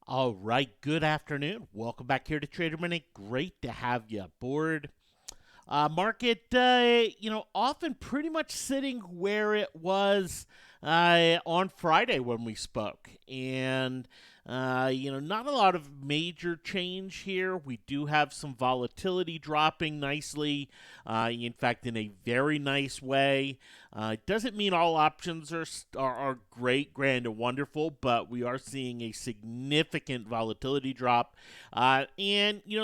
All right, good afternoon. Welcome back here to Trader Minute. Great to have you aboard. Market, often pretty much sitting where it was on Friday when we spoke. And, not a lot of major change here. We do have some volatility dropping nicely, in fact, in a very nice way. It doesn't mean all options are great, grand, and wonderful, but we are seeing a significant volatility drop.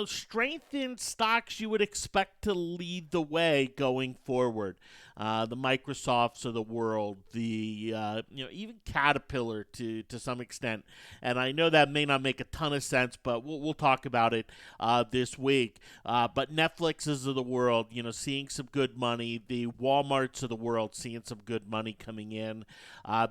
Strength in stocks you would expect to lead the way going forward. The Microsofts of the world, even Caterpillar to some extent, and I know that may not make a ton of sense, but we'll talk about it this week. But Netflixes of the world, seeing some good money. The WalMarts of the world seeing some good money coming in.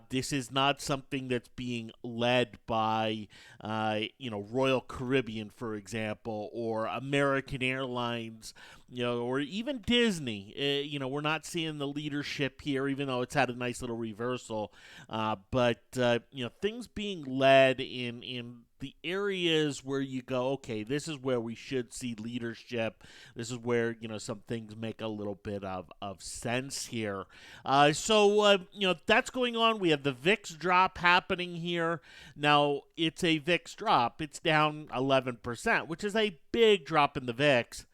This is not something that's being led by Royal Caribbean, for example, or American Airlines, or even Disney. We're not seeing the leadership here, even though it's had a nice little reversal. But things being led in the areas where you go, okay, this is where we should see leadership. This is where some things make a little bit of sense here. That's going on. We have the VIX drop happening here. Now it's a VIX drop. It's down 11%, which is a big drop in the VIX,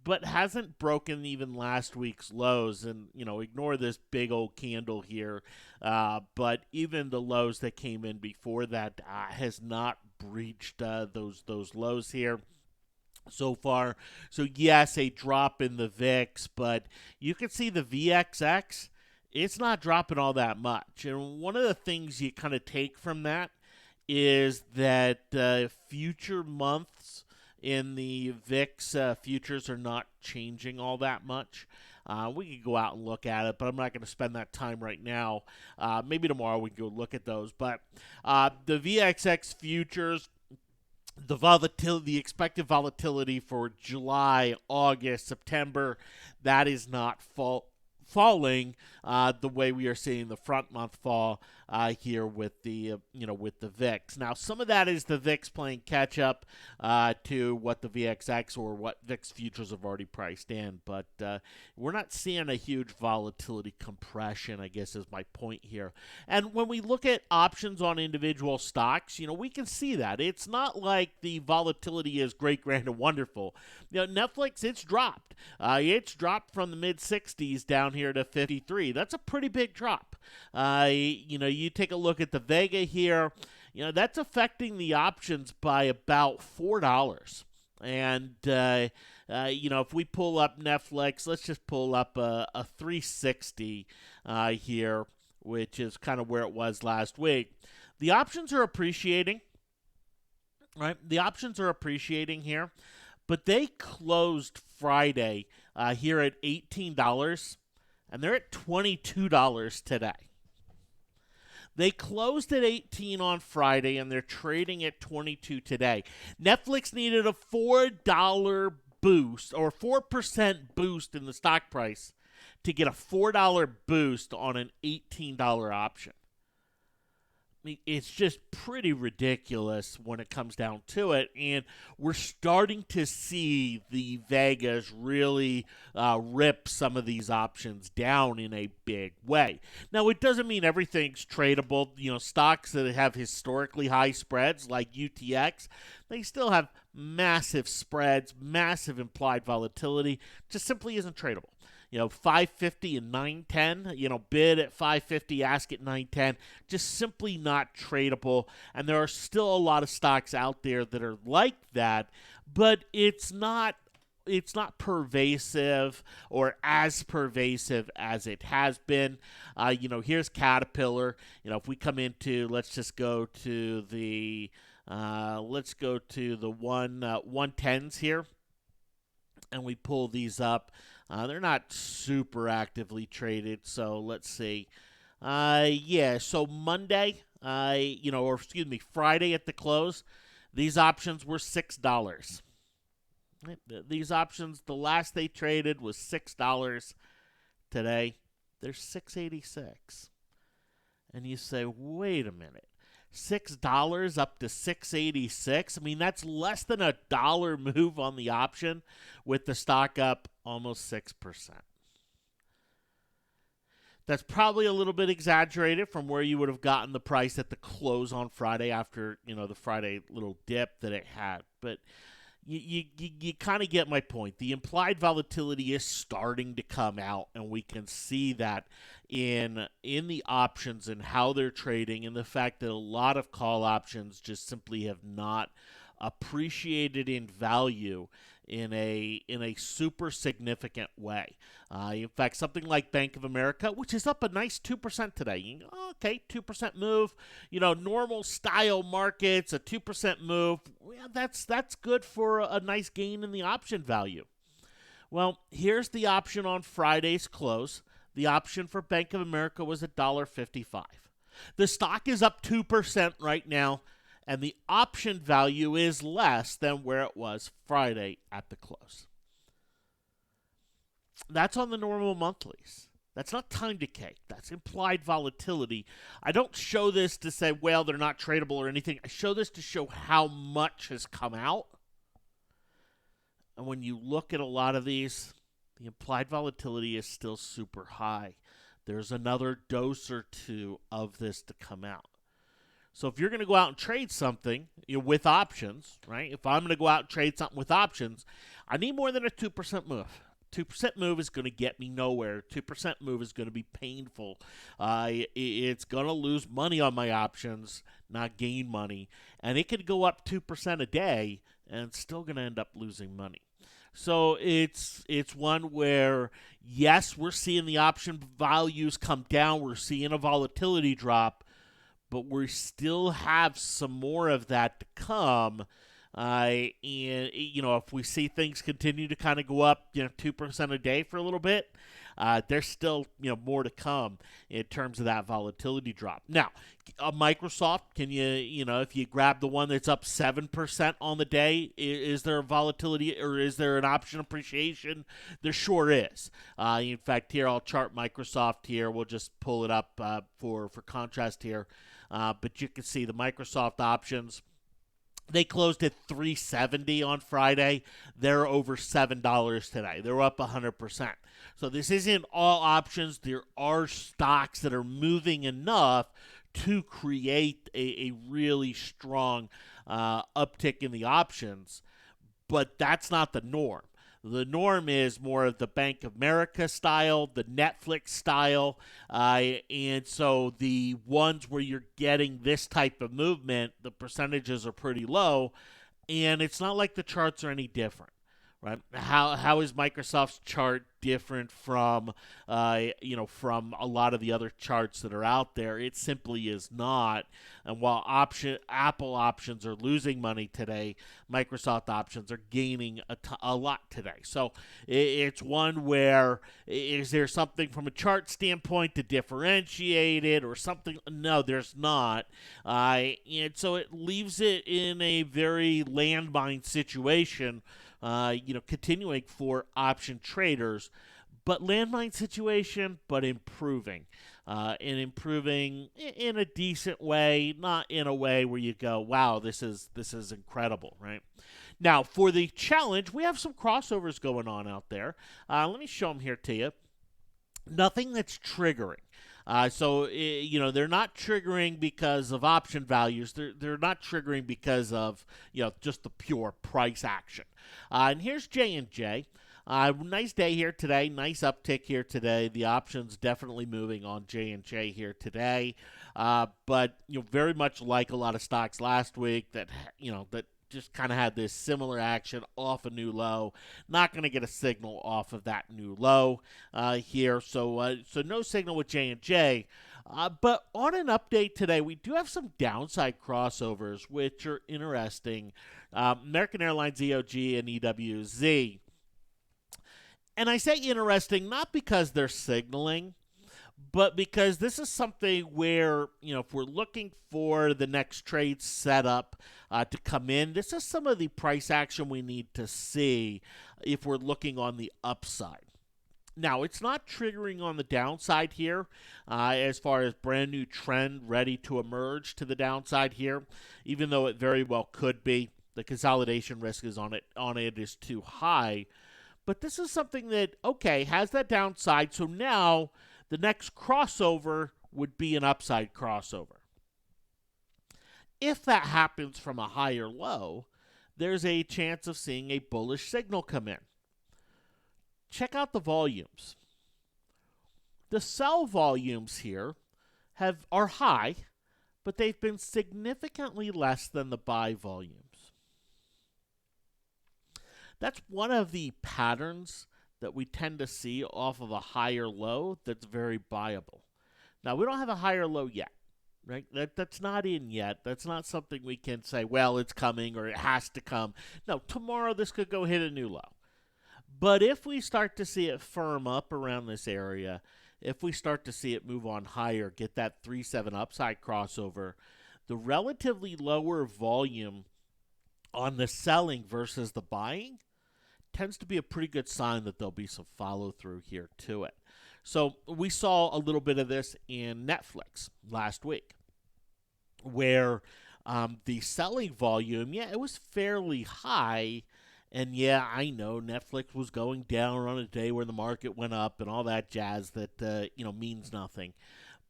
but hasn't broken even last week's lows. And ignore this big old candle here, but even the lows that came in before that has not breached those lows here so far. So yes, a drop in the VIX, but you can see the VXX. It's not dropping all that much. And one of the things you kind of take from that is that future months in the VIX futures are not changing all that much. We could go out and look at it, but I'm not going to spend that time right now. Maybe tomorrow we can go look at those. But the VXX futures, the expected volatility for July, August, September, that is not falling the way we are seeing the front month fall here with the VIX. Now, some of that is the VIX playing catch up to what the VXX or what VIX futures have already priced in, but we're not seeing a huge volatility compression, I guess is my point here. And when we look at options on individual stocks, we can see that it's not like the volatility is great, grand, and wonderful. Netflix, it's dropped. It's dropped from the mid 60s down here to 53. That's a pretty big drop. You take a look at the Vega here. That's affecting the options by about $4. And if we pull up Netflix, let's just pull up a 360 here, which is kind of where it was last week. The options are appreciating, right? The options are appreciating here, but they closed Friday here at $18, and they're at $22 today. They closed at 18 on Friday, and they're trading at 22 today. Netflix needed a $4 boost or 4% boost in the stock price to get a $4 boost on an $18 option. It's just pretty ridiculous when it comes down to it, and we're starting to see the Vegas really rip some of these options down in a big way. Now, it doesn't mean everything's tradable. Stocks that have historically high spreads like UTX, they still have massive spreads, massive implied volatility, just simply isn't tradable. 550 and 910, bid at 550, ask at 910, just simply not tradable. And there are still a lot of stocks out there that are like that, but it's not pervasive or as pervasive as it has been. Here's Caterpillar. If we come into, let's go to the 110s here, and we pull these up. They're not super actively traded, so let's see. So Monday, Friday at the close, these options were $6. These options, the last they traded was $6. Today, they're $6.86. And you say, wait a minute. $6 up to 686. I mean, that's less than a dollar move on the option with the stock up almost 6%. That's probably a little bit exaggerated from where you would have gotten the price at the close on Friday after, the Friday little dip that it had. But you kind of get my point. The implied volatility is starting to come out, and we can see that in the options and how they're trading, and the fact that a lot of call options just simply have not appreciated in value in a super significant way. In fact, something like Bank of America, which is up a nice 2% today. Okay, 2% move. Normal style markets, a 2% move. Yeah, that's good for a nice gain in the option value. Well, here's the option on Friday's close. The option for Bank of America was $1.55. The stock is up 2% right now, and the option value is less than where it was Friday at the close. That's on the normal monthlies. That's not time decay. That's implied volatility. I don't show this to say, well, they're not tradable or anything. I show this to show how much has come out. And when you look at a lot of these, the implied volatility is still super high. There's another dose or two of this to come out. So if you're going to go out and trade something with options, right? If I'm going to go out and trade something with options, I need more than a 2% move. 2% move is going to get me nowhere. 2% move is going to be painful. It's going to lose money on my options, not gain money. And it could go up 2% a day and it's still going to end up losing money. So it's one where, yes, we're seeing the option values come down. We're seeing a volatility drop, but we still have some more of that to come. And if we see things continue to kind of go up, 2% a day for a little bit, there's still, more to come in terms of that volatility drop. Now, Microsoft, can you, if you grab the one that's up 7% on the day, is there a volatility or is there an option appreciation? There sure is. In fact, here I'll chart Microsoft here. We'll just pull it up for contrast here. But you can see the Microsoft options. They closed at $370 on Friday. They're over $7 today. They're up 100%. So this isn't all options. There are stocks that are moving enough to create a really strong uptick in the options, but that's not the norm. The norm is more of the Bank of America style, the Netflix style, and so the ones where you're getting this type of movement, the percentages are pretty low, and it's not like the charts are any different, right? How is Microsoft's chart different from, from a lot of the other charts that are out there? It simply is not. And while Apple options are losing money today, Microsoft options are gaining a lot today. So it's one where, is there something from a chart standpoint to differentiate it or something? No, there's not. And so it leaves it in a very landmine situation, continuing for option traders, but landmine situation, but improving, and improving in a decent way, not in a way where you go, wow, this is incredible, right? Now, for the challenge, we have some crossovers going on out there. Let me show them here to you. Nothing that's triggering. So they're not triggering because of option values. They're not triggering because of, just the pure price action. And here's J&J. Nice day here today. Nice uptick here today. The options definitely moving on J&J here today. But, very much like a lot of stocks last week that just kind of had this similar action off a new low. Not going to get a signal off of that new low here. So no signal with J&J. But on an update today, we do have some downside crossovers, which are interesting. American Airlines, EOG, and EWZ. And I say interesting not because they're signaling, but because this is something where, if we're looking for the next trade setup to come in, this is some of the price action we need to see if we're looking on the upside. Now, it's not triggering on the downside here as far as brand new trend ready to emerge to the downside here, even though it very well could be. The consolidation risk is on it is too high. But this is something that, okay, has that downside. So now the next crossover would be an upside crossover. If that happens from a higher low, there's a chance of seeing a bullish signal come in. Check out the volumes. The sell volumes here are high, but they've been significantly less than the buy volumes. That's one of the patterns that we tend to see off of a higher low that's very buyable. Now, we don't have a higher low yet, right? That's not in yet. That's not something we can say, well, it's coming or it has to come. No, tomorrow this could go hit a new low. But if we start to see it firm up around this area, if we start to see it move on higher, get that 3-7 upside crossover, the relatively lower volume on the selling versus the buying tends to be a pretty good sign that there'll be some follow through here to it. So we saw a little bit of this in Netflix last week, where the selling volume, it was fairly high. And I know Netflix was going down on a day where the market went up and all that jazz that means nothing.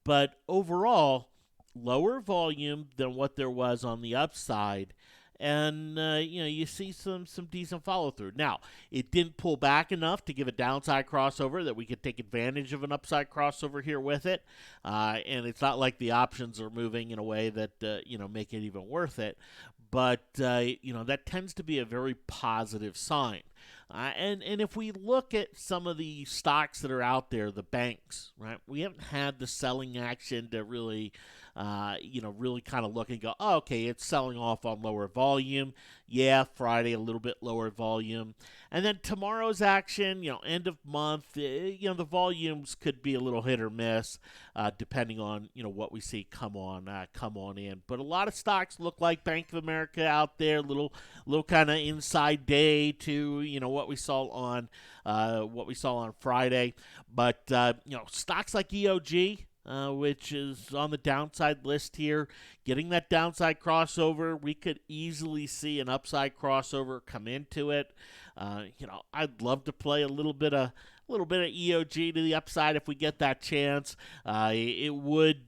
But overall, lower volume than what there was on the upside. And you see some decent follow through. Now, it didn't pull back enough to give a downside crossover that we could take advantage of an upside crossover here with it. And it's not like the options are moving in a way that make it even worth it. But that tends to be a very positive sign. And if we look at some of the stocks that are out there, the banks, right? We haven't had the selling action to really really kind of look and go, oh, okay, it's selling off on lower volume. Friday, a little bit lower volume. And then tomorrow's action, end of month, the volumes could be a little hit or miss, depending on, what we see come on in. But a lot of stocks look like Bank of America out there, little kind of inside day to, what we saw on Friday. But, stocks like EOG, which is on the downside list here. Getting that downside crossover, we could easily see an upside crossover come into it. I'd love to play a little bit of EOG to the upside if we get that chance. It would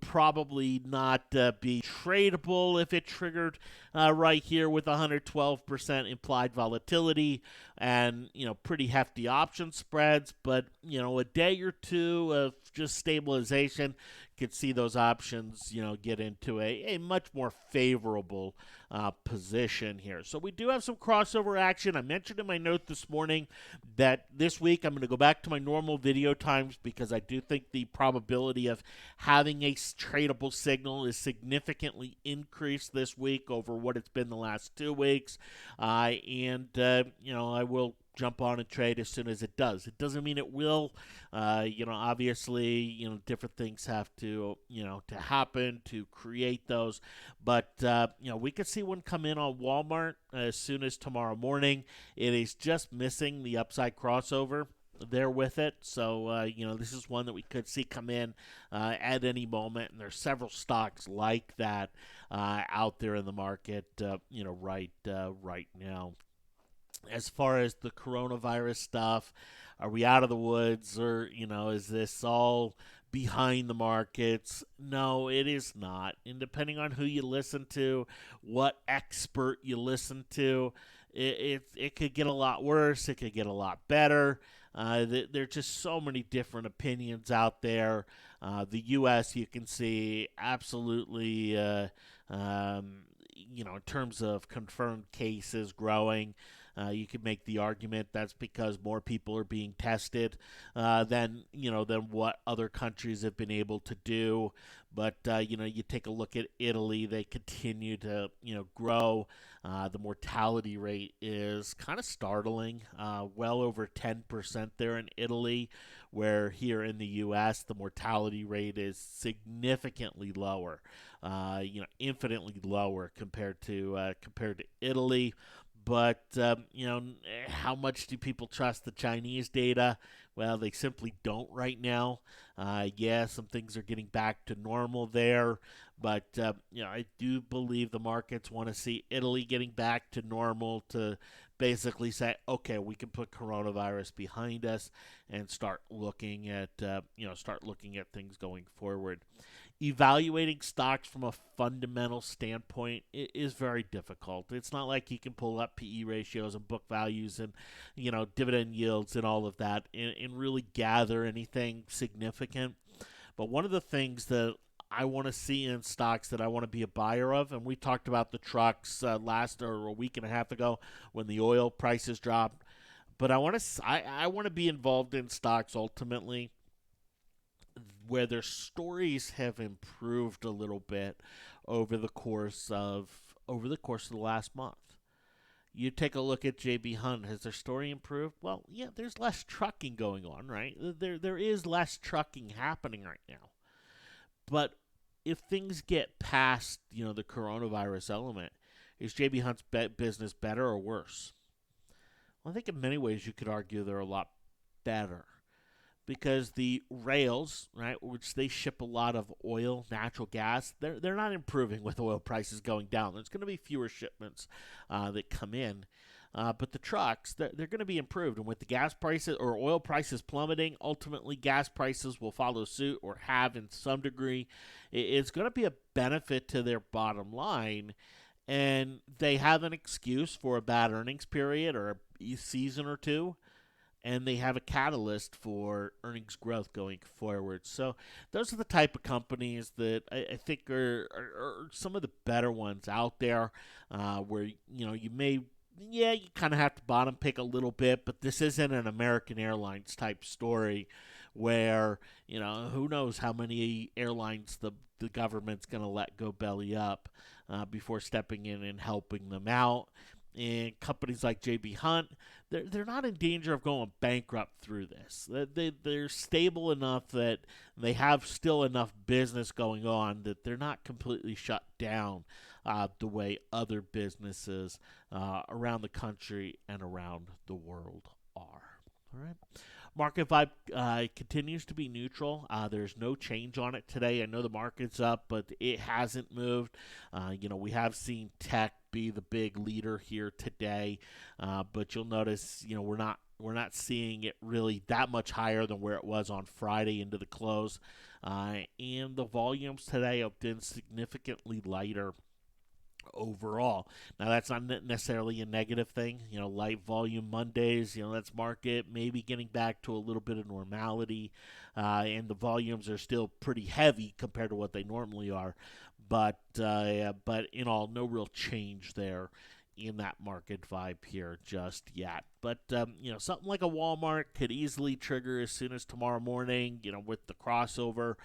probably not be tradable if it triggered right here with 112% implied volatility and pretty hefty option spreads. But a day or two of just stabilization could see those options get into a much more favorable position here. So we do have some crossover action. I mentioned in my note this morning that this week I'm going to go back to my normal video times because I do think the probability of having a tradable signal is significantly increased this week over what it's been the last 2 weeks. And I will jump on and trade as soon as it does. It doesn't mean it will. Obviously, different things have to, to happen to create those. But, we could see one come in on Walmart as soon as tomorrow morning. It is just missing the upside crossover there with it. So, this is one that we could see come in at any moment. And there's several stocks like that out there in the market, right now. As far as the coronavirus stuff, are we out of the woods or, is this all behind the markets? No, it is not. And depending on who you listen to, what expert you listen to, it could get a lot worse. It could get a lot better. There are just so many different opinions out there. The U.S., you can see absolutely, in terms of confirmed cases growing. You could make the argument that's because more people are being tested than what other countries have been able to do. But you take a look at Italy; they continue to grow. The mortality rate is kind of startling, well over 10% there in Italy, where here in the U.S. the mortality rate is significantly lower, infinitely lower compared to Italy. But how much do people trust the Chinese data? Well, they simply don't right now. Yeah, some things are getting back to normal there, but I do believe the markets want to see Italy getting back to normal to basically say, okay, we can put coronavirus behind us and start looking at things going forward. Evaluating stocks from a fundamental standpoint is very difficult. It's not like you can pull up PE ratios and book values and dividend yields and all of that and really gather anything significant. But one of the things that I want to see in stocks that I want to be a buyer of, and we talked about the trucks last or a week and a half ago when the oil prices dropped. But I want to be involved in stocks ultimately where their stories have improved a little bit over the course of the last month. You take a look at JB Hunt. Has their story improved? Well, yeah, there's less trucking going on, right? There is less trucking happening right now. But if things get past, the coronavirus element, is JB Hunt's business better or worse? Well, I think in many ways you could argue they're a lot better because the rails, right, which they ship a lot of oil, natural gas, they're not improving with oil prices going down. There's going to be fewer shipments that come in. But the trucks, they're going to be improved. And with the gas prices or oil prices plummeting, ultimately gas prices will follow suit or have in some degree. It's going to be a benefit to their bottom line. And they have an excuse for a bad earnings period or a season or two, and they have a catalyst for earnings growth going forward. So those are the type of companies that I think are some of the better ones out there, where you may. Yeah, you kind of have to bottom pick a little bit, but this isn't an American Airlines type story where, who knows how many airlines the government's going to let go belly up before stepping in and helping them out. And companies like JB Hunt, they're not in danger of going bankrupt through this. They're stable enough that they have still enough business going on that they're not completely shut down the way other businesses around the country and around the world are. All right. Market vibe continues to be neutral. There's no change on it today. I know the market's up, but it hasn't moved. We have seen tech be the big leader here today, but you'll notice, we're not seeing it really that much higher than where it was on Friday into the close, and the volumes today have been significantly lighter overall. Now that's not necessarily a negative thing. Light volume Mondays, that's market maybe getting back to a little bit of normality, and the volumes are still pretty heavy compared to what they normally are. But in all, no real change there in that market vibe here just yet. But something like a Walmart could easily trigger as soon as tomorrow morning. With the crossover,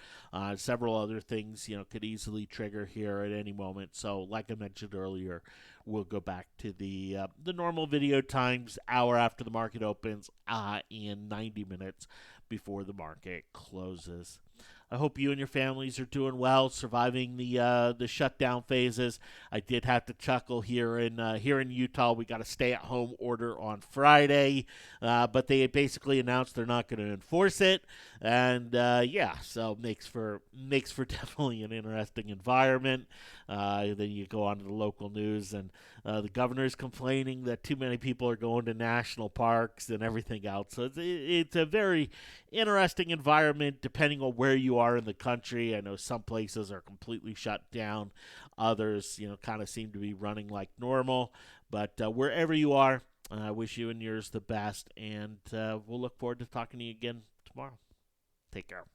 several other things could easily trigger here at any moment. So, like I mentioned earlier, we'll go back to the normal video times, hour after the market opens, and 90 minutes before the market closes. I hope you and your families are doing well, surviving the shutdown phases. I did have to chuckle here in Utah. We got a stay-at-home order on Friday, but they basically announced they're not going to enforce it, and so makes for definitely an interesting environment. Then you go on to the local news, and the governor's complaining that too many people are going to national parks and everything else. So it's a very interesting environment depending on where you are in the country. I know some places are completely shut down. Others, kind of seem to be running like normal. But wherever you are, I wish you and yours the best. And we'll look forward to talking to you again tomorrow. Take care.